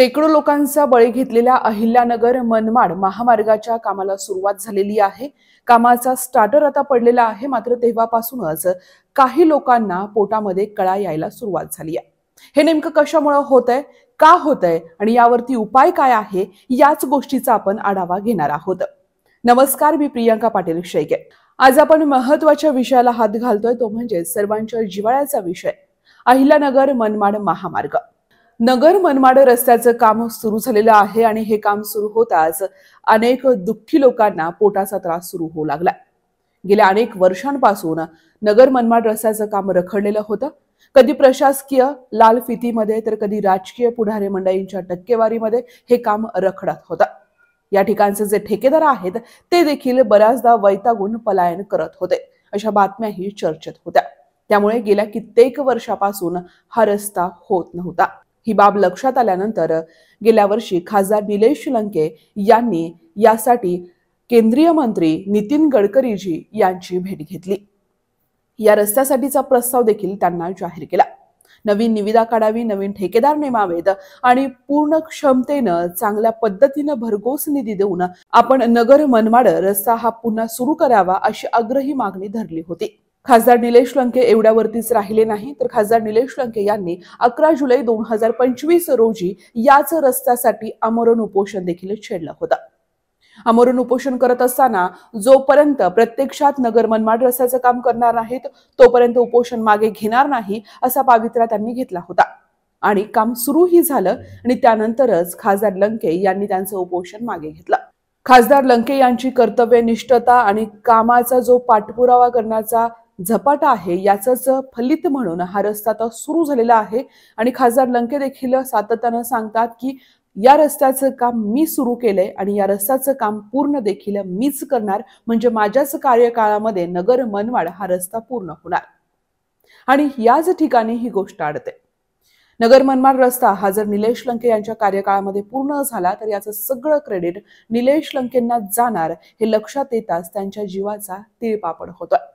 शेकडो लोकांचा बळी घेतलेल्या अहिल्यानगर मनमाड महामार्गाच्या कामाला सुरुवात झालेली आहे। कामाचा स्टार्टर आता पडलेला आहे, मात्र तेव्हापासूनच काही लोकांना पोटामध्ये कळा यायला सुरुवात झाली आहे। हे नेमकं कशामुळे होतंय, का होतंय आणि यावरती उपाय काय आहे, याच गोष्टीचा आपण आढावा घेणार आहोत। नमस्कार, मी प्रियंका पाटील शेळके। आज आपण महत्त्वाच्या विषयाला हात घालतोय, तो म्हणजे सर्वांच्या जिव्हाळ्याचा विषय अहिल्यानगर मनमाड महामार्ग। नगर मनमाड रस्त्याचं काम सुरू झालेलं आहे आणि हे काम सुरू होताच अनेक दुःखी लोकांना पोटाचा त्रास सुरू होऊ लागला। गेल्या अनेक वर्षांपासून नगर मनमाड रस्त्याचं काम रखडलेलं होतं। कधी प्रशासकीय लाल फितीमध्ये तर कधी राजकीय पुढारी मंडळींच्या टक्केवारीमध्ये हे काम रखडत होतं। या ठिकाणचे जे ठेकेदार आहेत ते देखील बऱ्याचदा वैतागून पलायन करत होते, अशा बातम्याही चर्चेत होत्या। त्यामुळे गेल्या कित्येक वर्षापासून हा रस्ता होत नव्हता। ही बाब लक्षात आल्यानंतर गेल्या वर्षी खासदार निलेश लंके यांनी यासाठी केंद्रीय मंत्री नितीन गडकरीजी यांची भेट घेतली। या रस्त्यासाठीचा प्रस्ताव देखील त्यांना जाहीर केला। नवीन निविदा काढावी, नवीन ठेकेदार नेमावेत आणि पूर्ण क्षमतेनं चांगल्या पद्धतीनं भरघोस निधी देऊन आपण नगर मनमाड रस्ता हा पुन्हा सुरू करावा, अशी आग्रही मागणी धरली होती। खासदार निलेश लंके एवढ्यावरतीच राहिले नाही, तर खासदार निलेश लंके यांनी 11 जुलै 2025 रोजी याच रस्त्यासाठी आमरण उपोषण देखील छेडलं होतं। आमरण उपोषण करत असताना जोपर्यंत प्रत्यक्षात नगर मनमाड रस्त्याचं काम करणार नाहीत तोपर्यंत उपोषण मागे घेणार नाही, असा पवित्रा त्यांनी घेतला होता। आणि काम सुरूही झालं आणि त्यानंतरच खासदार लंके यांनी त्यांचं उपोषण मागे घेतलं। खासदार लंके यांची कर्तव्यनिष्ठता आणि कामाचा जो पाठपुरावा करण्याचा झपाटा आहे, याचंच फलित म्हणून हा रस्ता आता सुरू झालेला आहे। आणि खासदार लंके देखील सातत्यानं सांगतात की या रस्त्याचं काम मी सुरू केलंय आणि या रस्त्याचं काम पूर्ण देखील मीच करणार, म्हणजे माझ्याच कार्यकाळामध्ये नगर मनमाड हा रस्ता पूर्ण होणार। आणि याच ठिकाणी ही गोष्ट अडते। नगर मनमाड रस्ता हा जर निलेश लंके यांच्या कार्यकाळामध्ये पूर्ण झाला तर याचं सगळं क्रेडिट निलेश लंकेंना जाणार, हे लक्षात येताच त्यांच्या जीवाचा तिळपापड होतोय।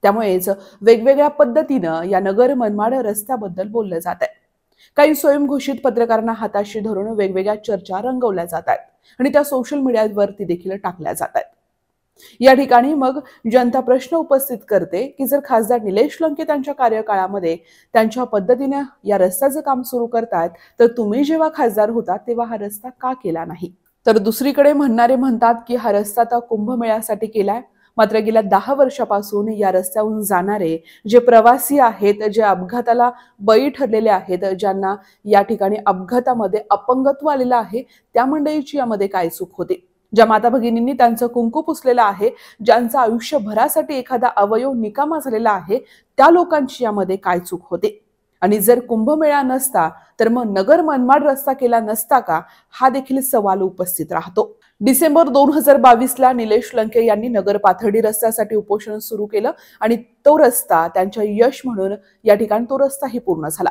त्यामुळेच वेगवेगळ्या पद्धतीनं या नगर मनमाड रस्त्याबद्दल बोललं जात आहे। काही स्वयंघोषित पत्रकारांना हाताशी धरून वेगवेगळ्या चर्चा रंगवल्या जात आहेत आणि त्या सोशल मीडियावरती देखील टाकल्या जात आहेत। या ठिकाणी मग जनता प्रश्न उपस्थित करते की जर खासदार निलेश लंके त्यांच्या कार्यकाळामध्ये त्यांच्या पद्धतीने या रस्त्याचं काम सुरू करतायत, तर तुम्ही जेव्हा खासदार होता तेव्हा हा रस्ता का केला नाही? तर दुसरीकडे म्हणणारे म्हणतात की हा रस्ता आता कुंभमेळ्यासाठी केलाय, मात्र गेल्या 10 वर्षापासून या रस्त्यावरून जाणारे जे प्रवासी आहेत, जे अपघाताला बळी ठरलेले आहेत, ज्यांना या ठिकाणी अपघातामध्ये अपंगत्व आलेलं आहे, त्या मंडळीची यामध्ये काय चूक होती? ज्या माता भगिनींनी त्यांचं कुंकू पुसलेलं आहे, ज्यांचा आयुष्यभरासाठी एखादा अवयव निकामा झालेला आहे, त्या लोकांची यामध्ये काय चूक होती? आणि जर कुंभमेळा नसता तर मग नगर मनमाड रस्ता केला नसता का, हा देखील सवाल उपस्थित राहतो। डिसेंबर 2022 ला निलेश लंके यांनी नगर पाथर्डी रस्त्यासाठी उपोषण सुरू केलं आणि तो रस्ता त्यांच्या यश म्हणून या ठिकाणी तो रस्ताही पूर्ण झाला।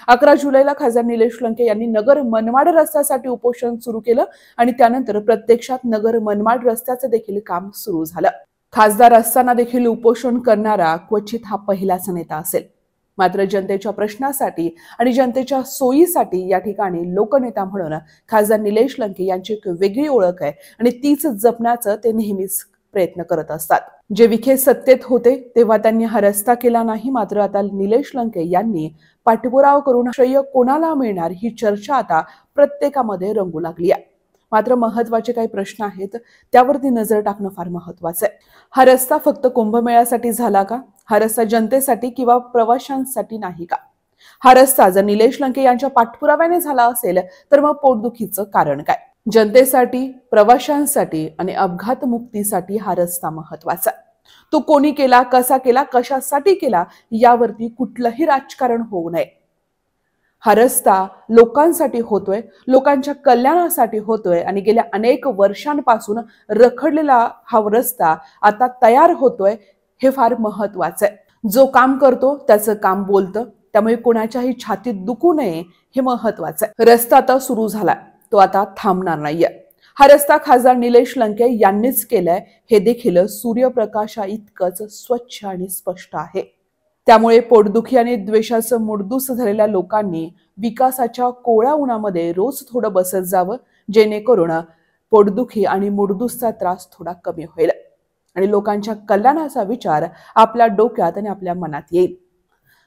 11 जुलैला खासदार निलेश लंके यांनी नगर मनमाड रस्त्यासाठी उपोषण सुरू केलं आणि त्यानंतर प्रत्यक्षात नगर मनमाड रस्त्याचं देखील काम सुरू झालं। खासदार असताना देखील उपोषण करणारा क्वचित हा पहिलाच नेता असेल। मात्र जनतेच्या प्रश्नासाठी आणि जनतेच्या सोयीसाठी या ठिकाणी लोकनेता म्हणून खासदार निलेश लंके यांची एक वेगळी ओळख आहे आणि तीच जपण्याचं ते नेहमीच प्रयत्न करत असतात। जे विखे सत्तेत होते तेव्हा त्यांनी हा रस्ता केला नाही, मात्र आता निलेश लंके यांनी पाठपुरावा करून श्रेय कोणाला मिळणार, ही चर्चा आता प्रत्येकामध्ये रंगू लागली आहे। मात्र महत्त्वाचे काही प्रश्न आहेत, त्यावरती नजर टाकणं फार महत्त्वाचं आहे। हा रस्ता फक्त कुंभमेळ्यासाठी झाला का? हा रस्ता जनतेसाठी किंवा प्रवाशांसाठी नाही का? हा रस्ता जर निलेश लंके यांच्या पाठपुराव्याने झाला असेल तर मग पोटदुखीचं कारण काय? जनतेसाठी, प्रवाशांसाठी आणि अपघात मुक्तीसाठी हा रस्ता महत्त्वाचा आहे। तो कोणी केला, कसा केला, कशासाठी केला, यावरती कुठलंही राजकारण होऊ नये। हा रस्ता लोकांसाठी होतोय, लोकांच्या कल्याणासाठी होतोय आणि गेल्या अनेक वर्षांपासून रखडलेला हा रस्ता आता तयार होतोय, हे फार महत्त्वाचं आहे। जो काम करतो त्याचं काम बोलतं, त्यामुळे कोणाच्याही छातीत दुखू नये, हे महत्त्वाचं आहे। रस्ता आता सुरू झाला, तो आता थांबणार नाहीये। हा रस्ता खासदार निलेश लंके यांनीच केलाय, हे देखील सूर्यप्रकाशा इतकंच स्वच्छ आणि स्पष्ट आहे। त्यामुळे पोटदुखी आणि द्वेषाचं मुडदूस झालेल्या लोकांनी विकासाच्या कोवळ्या उन्हामध्ये रोज थोडं बसत जावं, जेणेकरून पोटदुखी आणि मुडदूसचा त्रास थोडा कमी होईल आणि लोकांच्या कल्याणाचा विचार आपल्या डोक्यात आणि आपल्या मनात येईल.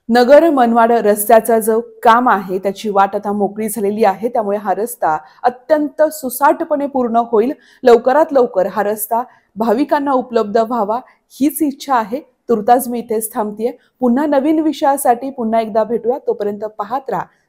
नगर मनमाड रस्त्याचा जो काम आहे त्याची वाट आता मोकळी झालेली आहे. त्यामुळे हा रस्ता अत्यंत सुसाटपणे पूर्ण होईल. लवकरात लवकर हा रस्ता भाविकांना उपलब्ध व्हावा हीच इच्छा आहे. तुर्तास मी इथेच थांबतेय. पुन्हा नवीन विषयासाठी पुन्हा एकदा भेटूया. तोपर्यंत पाहत राहा